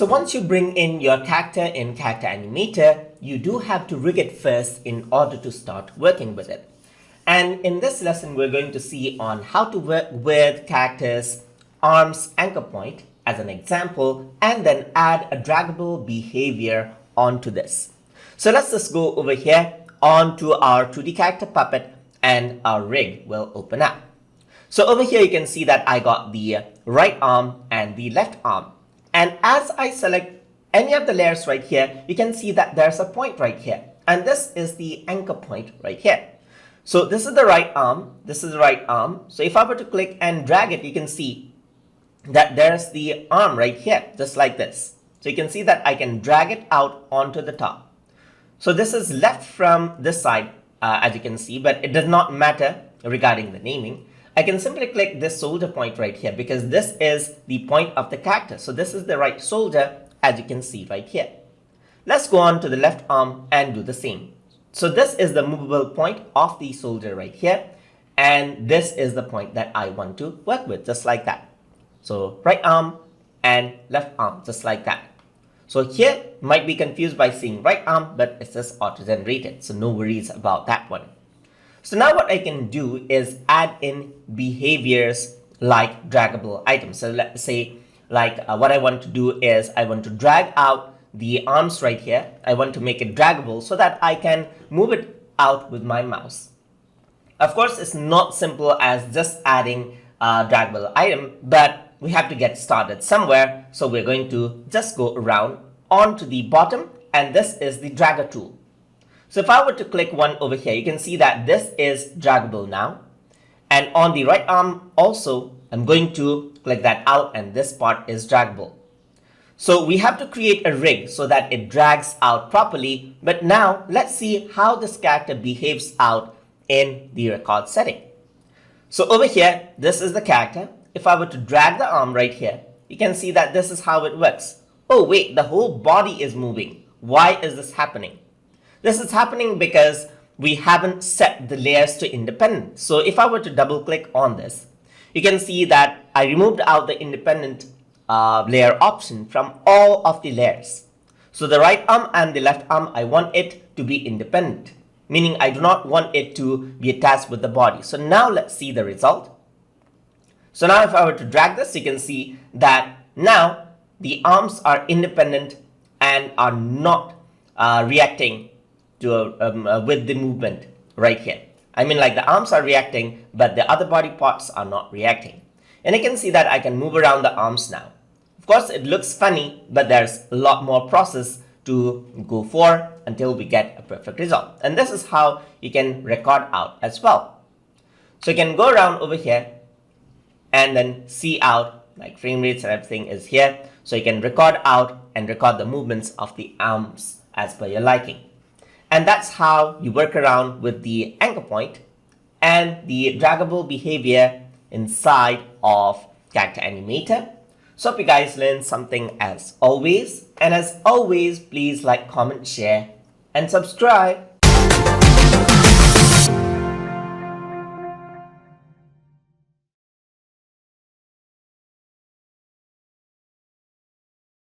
So once you bring in your character in Character Animator, you do have to rig it first in order to start working with it. And in this lesson, we're going to see on how to work with characters' arms anchor point as an example, and then add a draggable behavior onto this. So let's just go over here onto our 2D character puppet and our rig will open up. So over here, you can see that I got the right arm and the left arm. And as I select any of the layers right here, you can see that there's a point right here. And this is the anchor point right here. So this is the right arm. This is the right arm. So if I were to click and drag it, you can see that there's the arm right here, just like this. So you can see that I can drag it out onto the top. So this is left from this side, as you can see, but it does not matter regarding the naming. I can simply click this shoulder point right here because this is the point of the character. So this is the right shoulder, as you can see right here. Let's go on to the left arm and do the same. So this is the movable point of the shoulder right here. And this is the point that I want to work with, just like that. So right arm and left arm, just like that. So here might be confused by seeing right arm, but it's just auto-generated. So no worries about that one. So now what I can do is add in behaviors like draggable items. So let's say what I want to do is I want to drag out the arms right here. I want to make it draggable so that I can move it out with my mouse. Of course, it's not simple as just adding a draggable item, but we have to get started somewhere. So we're going to just go around onto the bottom, and this is the dragger tool. So if I were to click one over here, you can see that this is draggable now. And on the right arm also, I'm going to click that out and this part is draggable. So we have to create a rig so that it drags out properly. But now let's see how this character behaves out in the record setting. So over here, this is the character. If I were to drag the arm right here, you can see that this is how it works. Oh wait, the whole body is moving. Why is this happening? This is happening because we haven't set the layers to independent. So if I were to double click on this, you can see that I removed out the independent layer option from all of the layers. So the right arm and the left arm, I want it to be independent, meaning I do not want it to be attached with the body. So now let's see the result. So now if I were to drag this, you can see that now the arms are independent and are not reacting to with the movement right here. I mean, like the arms are reacting, but the other body parts are not reacting. And you can see that I can move around the arms now. Of course, it looks funny, but there's a lot more process to go for until we get a perfect result. And this is how you can record out as well. So you can go around over here and then see out, like frame rates and everything is here. So you can record out and record the movements of the arms as per your liking. And that's how you work around with the anchor point and the draggable behavior inside of Character Animator. So hope you guys learned something as always. And as always, please like, comment, share, and subscribe.